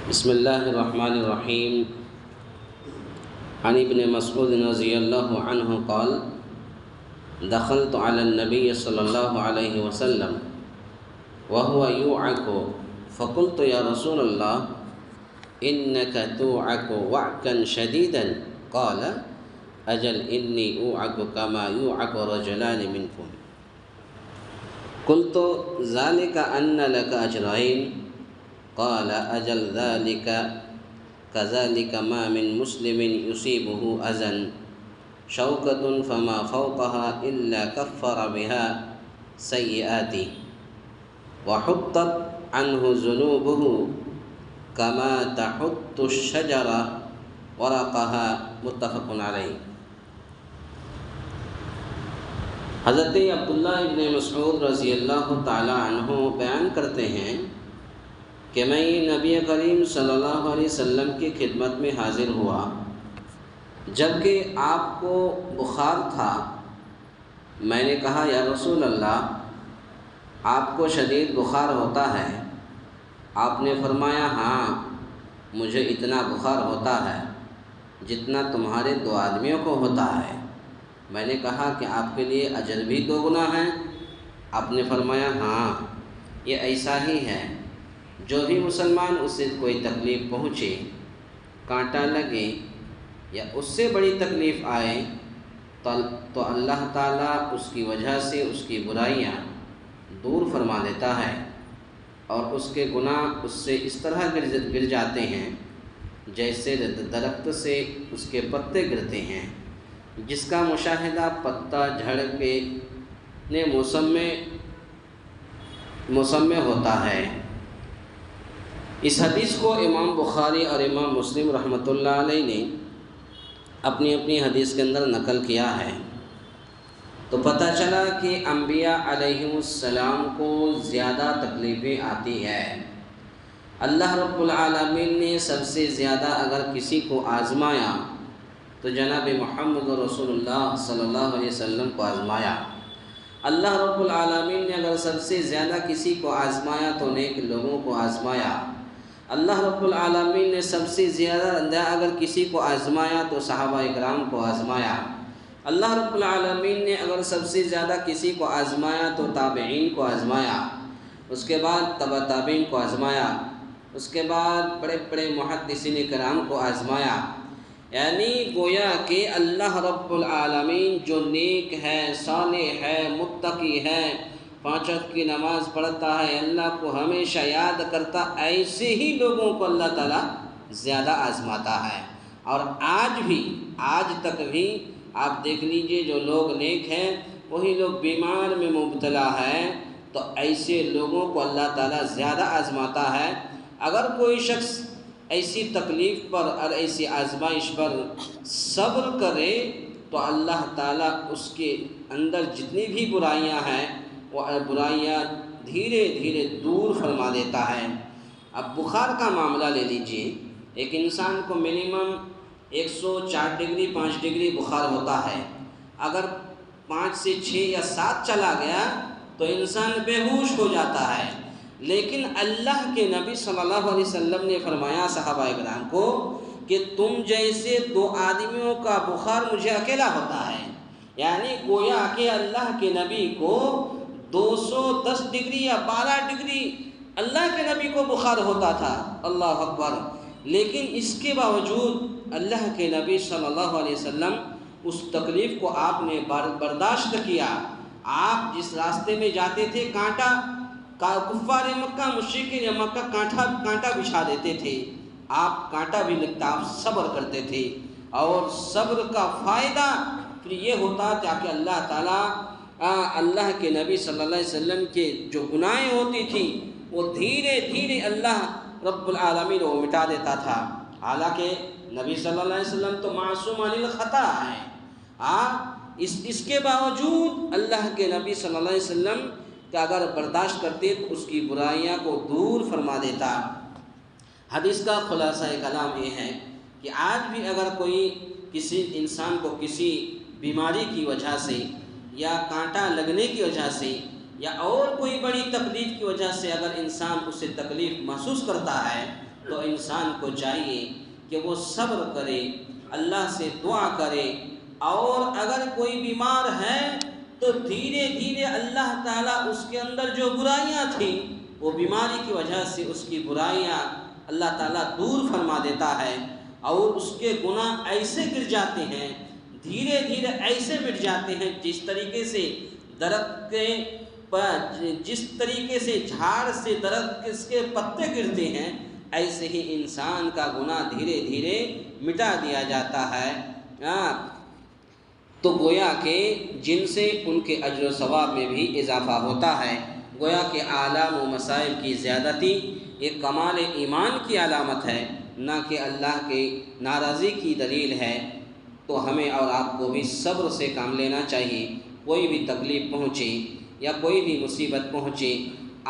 بسم اللہ الرحمن الرحیم عن ابن مسعود رضی اللہ عنہ قال دخلت على النبي صلی اللہ علیہ وسلم وهو يوعك فقلت يا رسول الله إنك توعك وعكا شديدا قال أجل إني أوعك كما يوعك رجلان منكم قلت ذلك أن لك أجرين قال أجل ذلك كذلك ما من مسلم يصيبه أذى شوكة فما فوقها إلا كفر بها سيئاته وحطت عنه ذنوبه كما تحط الشجرة ورقها متفق علیہ۔ حضرت عبداللہ ابن مسعود رضی اللہ تعالی عنہ بیان کرتے ہیں کہ میں نبی کریم صلی اللہ علیہ وسلم کی خدمت میں حاضر ہوا جبکہ آپ کو بخار تھا۔ میں نے کہا یا رسول اللہ آپ کو شدید بخار ہوتا ہے؟ آپ نے فرمایا ہاں مجھے اتنا بخار ہوتا ہے جتنا تمہارے دو آدمیوں کو ہوتا ہے۔ میں نے کہا کہ آپ کے لیے اجر بھی دو گنا ہے؟ آپ نے فرمایا ہاں یہ ایسا ہی ہے، جو بھی مسلمان اس سے کوئی تکلیف پہنچے، کانٹا لگے یا اس سے بڑی تکلیف آئے تو اللہ تعالیٰ اس کی وجہ سے اس کی برائیاں دور فرما دیتا ہے اور اس کے گناہ اس سے اس طرح گر جاتے ہیں جیسے درخت سے اس کے پتے گرتے ہیں، جس کا مشاہدہ پتا جھڑ کے موسم میں ہوتا ہے۔ اس حدیث کو امام بخاری اور امام مسلم رحمۃ اللہ علیہ نے اپنی اپنی حدیث کے اندر نقل کیا ہے۔ تو پتہ چلا کہ انبیاء علیہم السلام کو زیادہ تکلیفیں آتی ہے۔ اللہ رب العالمین نے سب سے زیادہ اگر کسی کو آزمایا تو جناب محمد رسول اللہ صلی اللہ علیہ وسلم کو آزمایا۔ اللہ رب العالمین نے اگر سب سے زیادہ کسی کو آزمایا تو نیک لوگوں کو آزمایا۔ اللہ رب العالمین نے سب سے زیادہ اگر کسی کو آزمایا تو صحابہ اکرام کو آزمایا۔ اللہ رب العالمین نے اگر سب سے زیادہ کسی کو آزمایا تو تابعین کو آزمایا، اس کے بعد تبع تابعین کو آزمایا، اس کے بعد بڑے بڑے محدثین کرام کو آزمایا۔ یعنی گویا کہ اللہ رب العالمین جو نیک ہے، صالح ہے، متقی ہے، 5 وقت کی نماز پڑھتا ہے، اللہ کو ہمیشہ یاد کرتا، ایسے ہی لوگوں کو اللہ تعالیٰ زیادہ آزماتا ہے۔ اور آج تک بھی آپ دیکھ لیجئے جو لوگ نیک ہیں وہی لوگ بیمار میں مبتلا ہیں تو ایسے لوگوں کو اللہ تعالیٰ زیادہ آزماتا ہے۔ اگر کوئی شخص ایسی تکلیف پر اور ایسی آزمائش پر صبر کرے تو اللہ تعالیٰ اس کے اندر جتنی بھی برائیاں ہیں وہ برائیاں دھیرے دھیرے دور فرما دیتا ہے۔ اب بخار کا معاملہ لے لیجئے، ایک انسان کو منیمم 104 ڈگری 5 ڈگری بخار ہوتا ہے، اگر 5 سے 6 یا 7 چلا گیا تو انسان بے ہوش ہو جاتا ہے۔ لیکن اللہ کے نبی صلی اللہ علیہ وسلم نے فرمایا صحابہ اکرام کو کہ تم جیسے 2 آدمیوں کا بخار مجھے اکیلا ہوتا ہے۔ یعنی گویا کہ اللہ کے نبی کو 210 ڈگری یا 12 ڈگری اللہ کے نبی کو بخار ہوتا تھا، اللہ اکبر۔ لیکن اس کے باوجود اللہ کے نبی صلی اللہ علیہ وسلم اس تکلیف کو آپ نے برداشت کیا۔ آپ جس راستے میں جاتے تھے کفار مکہ مشرکین مکہ کانٹا بچھا دیتے تھے، آپ کانٹا بھی لگتا آپ صبر کرتے تھے، اور صبر کا فائدہ پھر یہ ہوتا تاکہ اللہ تعالیٰ اللہ کے نبی صلی اللہ علیہ وسلم کے جو گناہیں ہوتی تھی وہ دھیرے دھیرے اللہ رب العالمین وہ مٹا دیتا تھا۔ حالانکہ نبی صلی اللہ علیہ وسلم تو معصوم عن الخطا ہے، اس کے باوجود اللہ کے نبی صلی اللہ علیہ وسلم کہ اگر برداشت کرتے تو اس کی برائیاں کو دور فرما دیتا۔ حدیث کا خلاصہ کلام یہ ہے کہ آج بھی اگر کوئی کسی انسان کو کسی بیماری کی وجہ سے یا کانٹا لگنے کی وجہ سے یا اور کوئی بڑی تکلیف کی وجہ سے اگر انسان اس سے تکلیف محسوس کرتا ہے تو انسان کو چاہیے کہ وہ صبر کرے، اللہ سے دعا کرے، اور اگر کوئی بیمار ہے تو دھیرے دھیرے اللہ تعالیٰ اس کے اندر جو برائیاں تھیں وہ بیماری کی وجہ سے اس کی برائیاں اللہ تعالیٰ دور فرما دیتا ہے، اور اس کے گناہ ایسے گر جاتے ہیں، دھیرے دھیرے ایسے مٹ جاتے ہیں جس طریقے سے درخت کے جس طریقے سے جھاڑ سے درخت کے پتے گرتے ہیں، ایسے ہی انسان کا گناہ دھیرے دھیرے مٹا دیا جاتا ہے۔ تو گویا کہ جن سے ان کے اجر و ثواب میں بھی اضافہ ہوتا ہے۔ گویا کہ آلام و مصائب کی زیادتی ایک کمال ایمان کی علامت ہے، نہ کہ اللہ کی ناراضی کی دلیل ہے۔ تو ہمیں اور آپ کو بھی صبر سے کام لینا چاہیے۔ کوئی بھی تکلیف پہنچے یا کوئی بھی مصیبت پہنچے،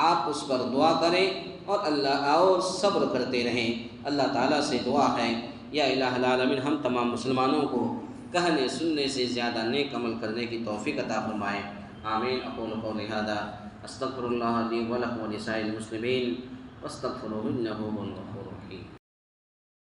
آپ اس پر دعا کریں اور صبر کرتے رہیں۔ اللہ تعالیٰ سے دعا ہے، یا الہ العالمین ہم تمام مسلمانوں کو کہنے سننے سے زیادہ نیک عمل کرنے کی توفیق عطا فرمائے۔ آمین۔ اقول قولی ھذا استغفر اللہ لی ولکم ولسائر المسلمین واستغفروہ انہ هو الغفور الرحیم۔